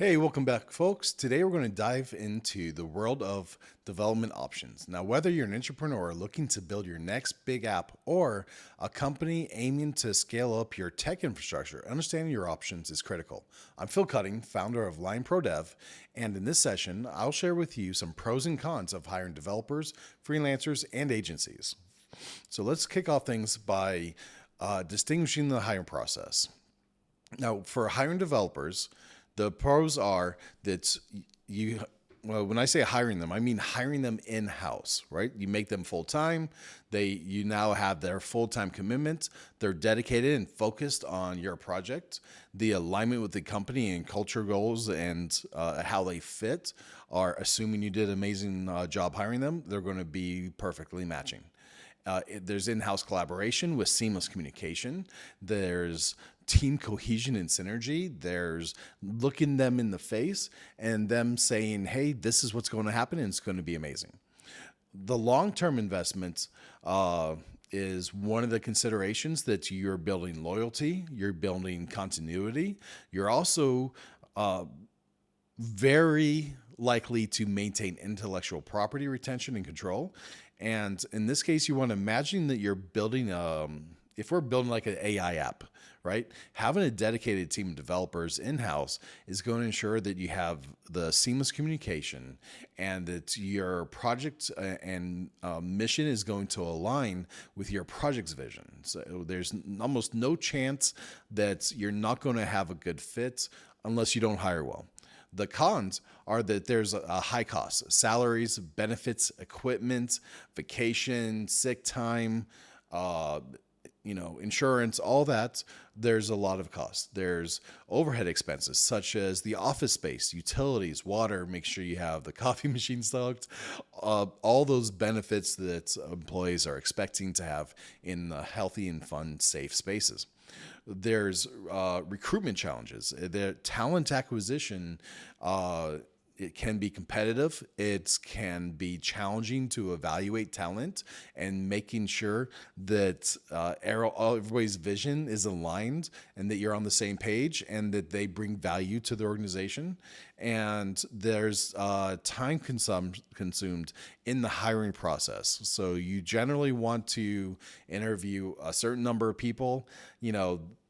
Hey, welcome back, folks. Today we're going to dive into the world of development options. Now, whether you're an entrepreneur looking to build your next big app or a company aiming to scale up your tech infrastructure, understanding your options is critical. I'm Phil Cutting, founder of Line Pro Dev, and in this session, I'll share with you some pros and cons of hiring developers, freelancers, and agencies. So let's kick off things by distinguishing the hiring process. Now, for hiring developers, the pros are that you, well, when I say hiring them, I mean hiring them in-house, right? You make them full-time. You now have their full-time commitment. They're dedicated and focused on your project. The alignment with the company and culture goals and how they fit are, assuming you did an amazing job hiring them, they're going to be perfectly matching. There's in-house collaboration with seamless communication. There's team cohesion and synergy. There's looking them in the face and them saying, hey, this is what's going to happen and it's going to be amazing. The long-term investment is one of the considerations that you're building loyalty, you're building continuity. You're also very likely to maintain intellectual property retention and control. And in this case, you want to imagine that you're building, if we're building like an AI app, right? Having a dedicated team of developers in-house is going to ensure that you have the seamless communication and that your project and mission is going to align with your project's vision. So there's almost no chance that you're not going to have a good fit unless you don't hire well. The cons are that there's a high cost: salaries, benefits, equipment, vacation, sick time, insurance, all that. There's a lot of costs. There's overhead expenses such as the office space, utilities, water, make sure you have the coffee machine stocked, all those benefits that employees are expecting to have in healthy and fun, safe spaces. There's recruitment challenges. The talent acquisition, it can be competitive. It can be challenging to evaluate talent and making sure that everybody's vision is aligned and that you're on the same page and that they bring value to the organization. And there's time consumed in the hiring process. So you generally want to interview a certain number of people.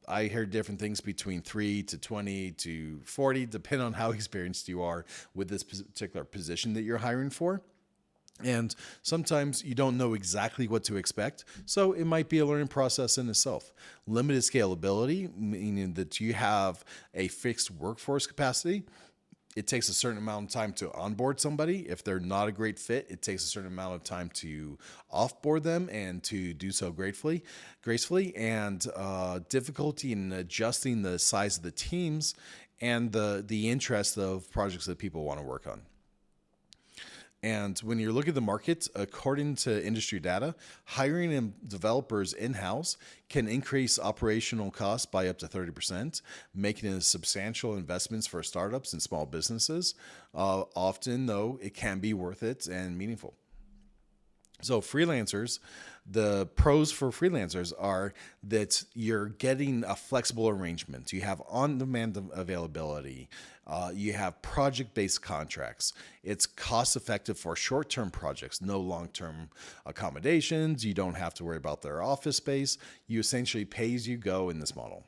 I hear different things between 3 to 20 to 40, depending on how experienced you are with this particular position that you're hiring for. And sometimes you don't know exactly what to expect. So it might be a learning process in itself. Limited scalability, meaning that you have a fixed workforce capacity. It takes a certain amount of time to onboard somebody. If they're not a great fit, it takes a certain amount of time to offboard them and to do so gracefully. And difficulty in adjusting the size of the teams and the interest of projects that people want to work on. And when you look at the market, according to industry data, hiring developers in-house can increase operational costs by up to 30%, making it substantial investments for startups and small businesses. Often, though, it can be worth it and meaningful. So freelancers, the pros for freelancers are that you're getting a flexible arrangement. You have on-demand availability. You have project-based contracts. It's cost-effective for short-term projects, no long-term accommodations. You don't have to worry about their office space. You essentially pay as you go in this model.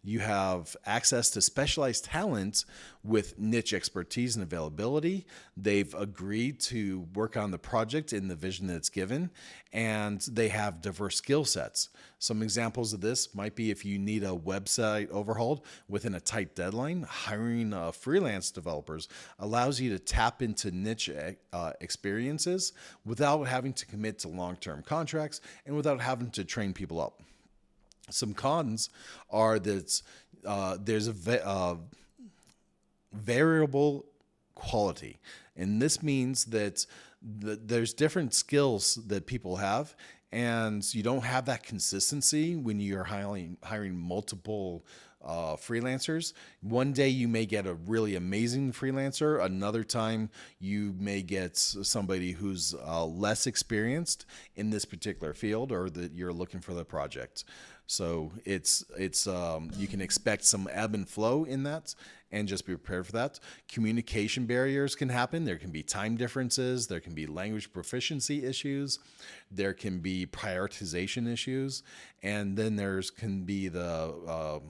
You have access to specialized talent with niche expertise and availability. They've agreed to work on the project in the vision that it's given, and they have diverse skill sets. Some examples of this might be if you need a website overhauled within a tight deadline, hiring freelance developers allows you to tap into niche experiences without having to commit to long-term contracts and without having to train people up. Some cons are that there's a variable quality. And this means that there's different skills that people have, and you don't have that consistency when you're hiring multiple freelancers. One day you may get a really amazing freelancer. Another time you may get somebody who's less experienced in this particular field or that you're looking for the project. So it's you can expect some ebb and flow in that. and just be prepared for that. Communication barriers can happen. There can be time differences. There can be language proficiency issues. There can be prioritization issues. And then there's can be the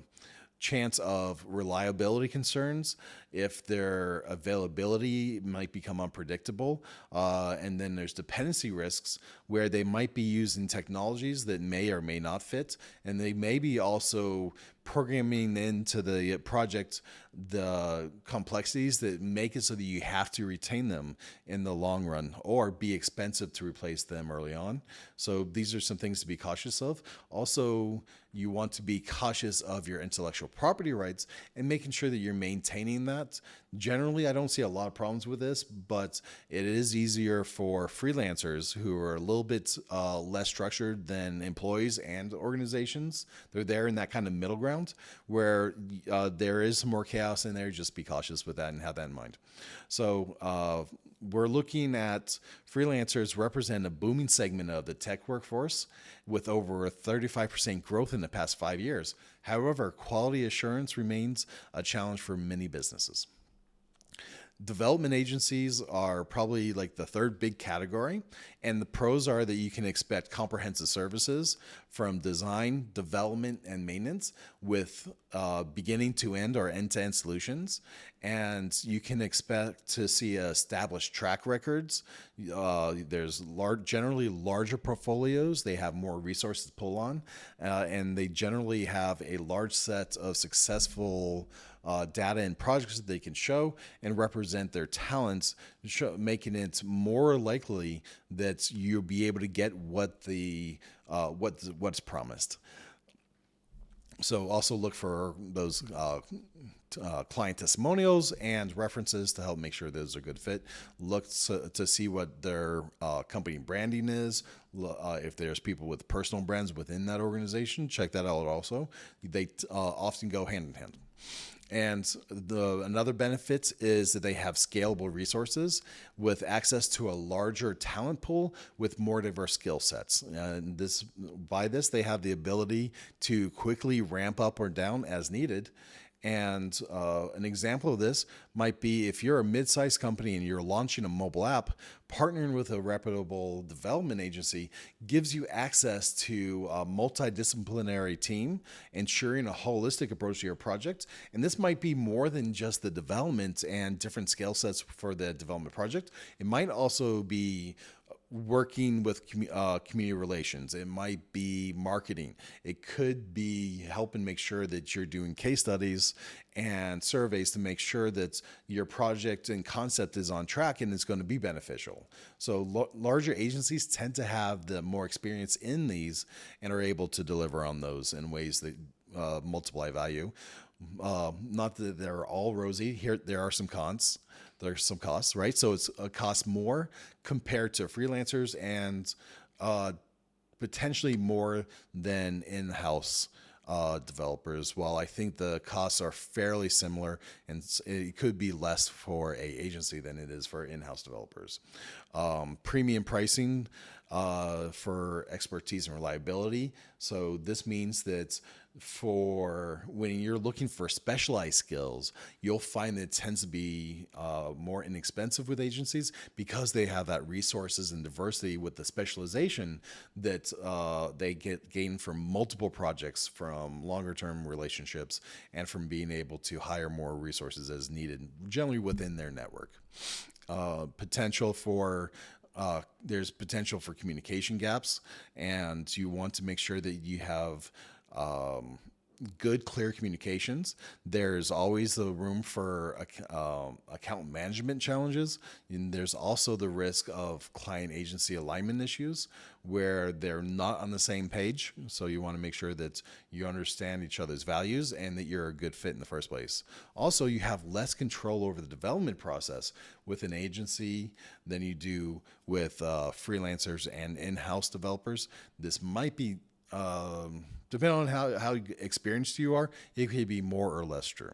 chance of reliability concerns if their availability might become unpredictable. And then there's dependency risks where they might be using technologies that may or may not fit. And they may be also programming into the project the complexities that make it so that you have to retain them in the long run or be expensive to replace them early on. So these are some things to be cautious of. Also, you want to be cautious of your intellectual property rights and making sure that you're maintaining that. Generally, I don't see a lot of problems with this, but it is easier for freelancers who are a little bit less structured than employees and organizations. They're there in that kind of middle ground where there is some more chaos in there. Just be cautious with that and have that in mind. So we're looking at freelancers represent a booming segment of the tech workforce with over a 35% growth in the past 5 years. However, quality assurance remains a challenge for many businesses. Development agencies are probably like the third big category, and the pros are that you can expect comprehensive services from design, development, and maintenance with beginning to end or end-to-end solutions. And you can expect to see established track records. There's generally larger portfolios. They have more resources to pull on, and they generally have a large set of successful data and projects that they can show and represent their talents, making it more likely that you'll be able to get what's promised. So also look for those client testimonials and references to help make sure those are a good fit. Look to see what their company branding is. If there's people with personal brands within that organization, check that out also. They often go hand in hand. And another benefit is that they have scalable resources with access to a larger talent pool with more diverse skill sets. And by this, they have the ability to quickly ramp up or down as needed. And an example of this might be if you're a mid-sized company and you're launching a mobile app, partnering with a reputable development agency gives you access to a multidisciplinary team, ensuring a holistic approach to your project. And this might be more than just the development and different skill sets for the development project. It might also be working with community relations. It might be marketing. It could be helping make sure that you're doing case studies and surveys to make sure that your project and concept is on track and it's going to be beneficial. So larger agencies tend to have the more experience in these and are able to deliver on those in ways that multiply value. Not that they're all rosy. Here, there are some cons. There's some costs, right? So it's a cost more compared to freelancers and potentially more than in-house developers. While I think the costs are fairly similar, and it could be less for a agency than it is for in-house developers. Premium pricing for expertise and reliability. So this means that for when you're looking for specialized skills, you'll find that it tends to be more inexpensive with agencies because they have that resources and diversity with the specialization that they gain from multiple projects, from longer term relationships, and from being able to hire more resources as needed, generally within their network. There's potential for communication gaps, and you want to make sure that you have good, clear communications. There's always the room for account management challenges, and there's also the risk of client agency alignment issues where they're not on the same page. So you want to make sure that you understand each other's values and that you're a good fit in the first place. Also, you have less control over the development process with an agency than you do with freelancers and in-house developers. This might be depending on how experienced you are, it could be more or less true.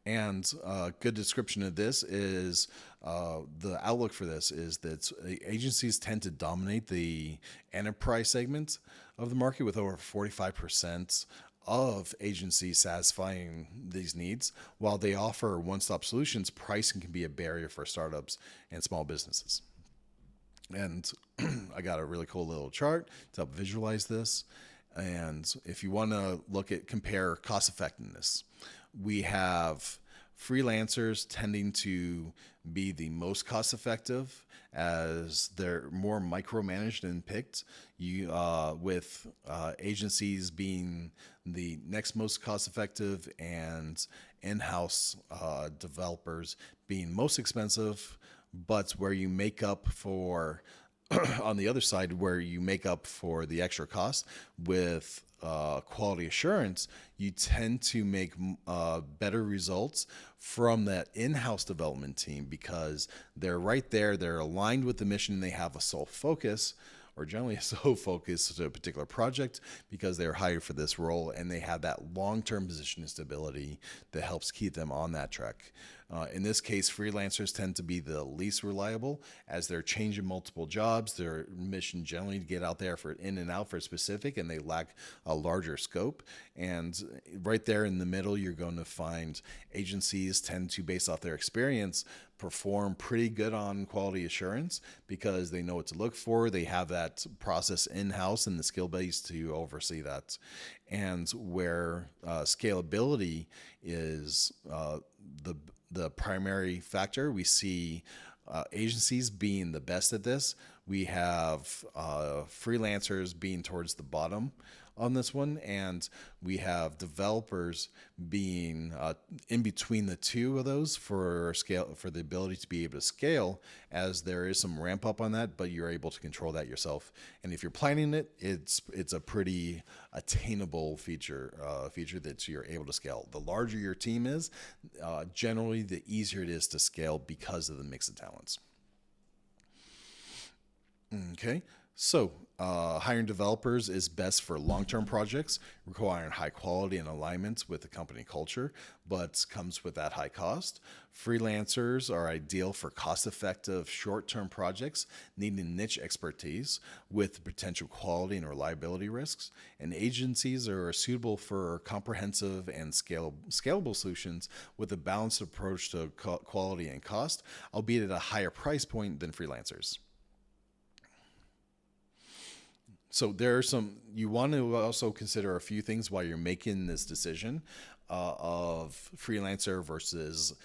And a good description of this is the outlook for this is that agencies tend to dominate the enterprise segment of the market with over 45% of agencies satisfying these needs. While they offer one-stop solutions, pricing can be a barrier for startups and small businesses. And I got a really cool little chart to help visualize this. And if you want to look at compare cost effectiveness, we have freelancers tending to be the most cost effective as they're more micromanaged and picked. You with agencies being the next most cost effective and in-house developers being most expensive, but where you make up for on the other side, where you make up for the extra cost with quality assurance, you tend to make better results from that in-house development team because they're right there, they're aligned with the mission, and they have a sole focus, or generally a sole focus to a particular project because they're hired for this role and they have that long-term position and stability that helps keep them on that track. In this case, freelancers tend to be the least reliable as they're changing multiple jobs. Their mission generally to get out there for in and out for specific, and they lack a larger scope. And right there in the middle, you're going to find agencies tend to, based off their experience, perform pretty good on quality assurance because they know what to look for. They have that process in-house and the skill base to oversee that. And where scalability is the primary factor, we see agencies being the best at this. We have freelancers being towards the bottom on this one, and we have developers being in between the two of those for scale, for the ability to be able to scale, as there is some ramp up on that, but you're able to control that yourself. And if you're planning it, it's a pretty attainable feature that you're able to scale. The larger your team is, generally the easier it is to scale because of the mix of talents. Okay. So, hiring developers is best for long-term projects requiring high quality and alignment with the company culture, but comes with that high cost. Freelancers are ideal for cost-effective short-term projects needing niche expertise with potential quality and reliability risks. And agencies are suitable for comprehensive and scalable solutions with a balanced approach to quality and cost, albeit at a higher price point than freelancers. So there are some, you want to also consider a few things while you're making this decision of freelancer versus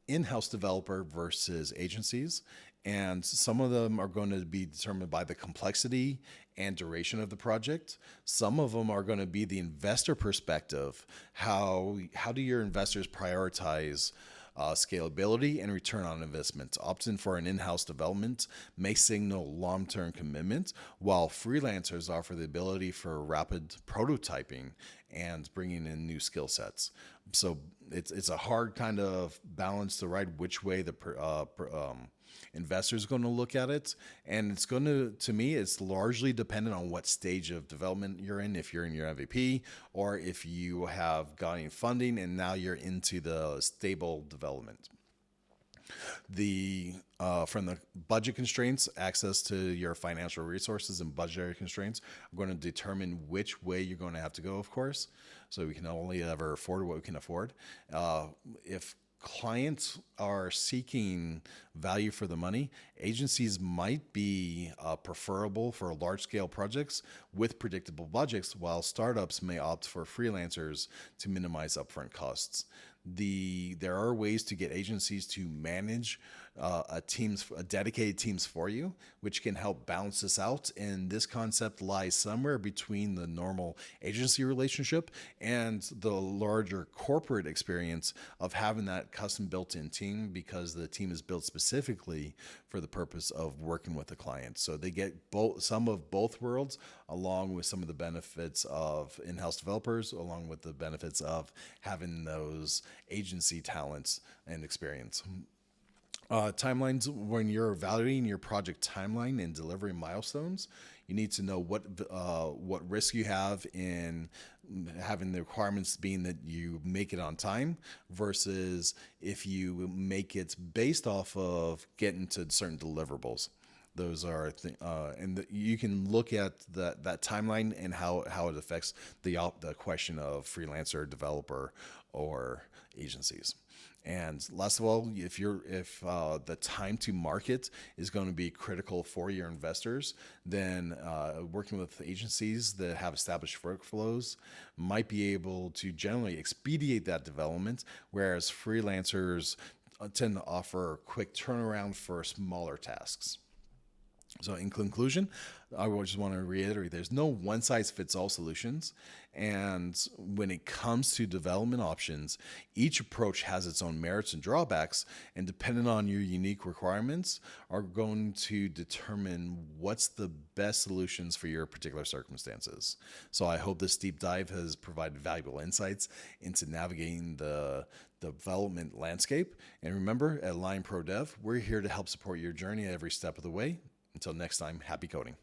in-house developer versus agencies. And some of them are going to be determined by the complexity and duration of the project. Some of them are going to be the investor perspective. How do your investors prioritize scalability and return on investment? Opting for an in-house development may signal long-term commitment, while freelancers offer the ability for rapid prototyping and bringing in new skill sets. So it's a hard kind of balance to ride which way the investor's going to look at it, and it's going to me, it's largely dependent on what stage of development you're in. If you're in your MVP, or if you have gotten funding and now you're into the stable development. The From the budget constraints, access to your financial resources and budgetary constraints are going to determine which way you're going to have to go, of course. So we can only ever afford what we can afford. If clients are seeking value for the money, agencies might be preferable for large scale projects with predictable budgets, while startups may opt for freelancers to minimize upfront costs. There are ways to get agencies to manage a dedicated teams for you, which can help balance this out. And this concept lies somewhere between the normal agency relationship and the larger corporate experience of having that custom built-in team, because the team is built specifically for the purpose of working with the client. So they get some of both worlds, along with some of the benefits of in-house developers, along with the benefits of having those agency talents and experience. Timelines: when you're evaluating your project timeline and delivery milestones, you need to know what risk you have in having the requirements being that you make it on time versus if you make it based off of getting to certain deliverables. Those are you can look at that timeline and how it affects the question of freelancer, developer, or agencies. And last of all, if the time to market is going to be critical for your investors, then working with agencies that have established workflows might be able to generally expedite that development, whereas freelancers tend to offer quick turnaround for smaller tasks. So, in conclusion, I just want to reiterate there's no one size fits all solutions. And when it comes to development options, each approach has its own merits and drawbacks. And depending on your unique requirements, are going to determine what's the best solutions for your particular circumstances. So, I hope this deep dive has provided valuable insights into navigating the development landscape. And remember, at Lion Pro Dev, we're here to help support your journey every step of the way. Until next time, happy coding.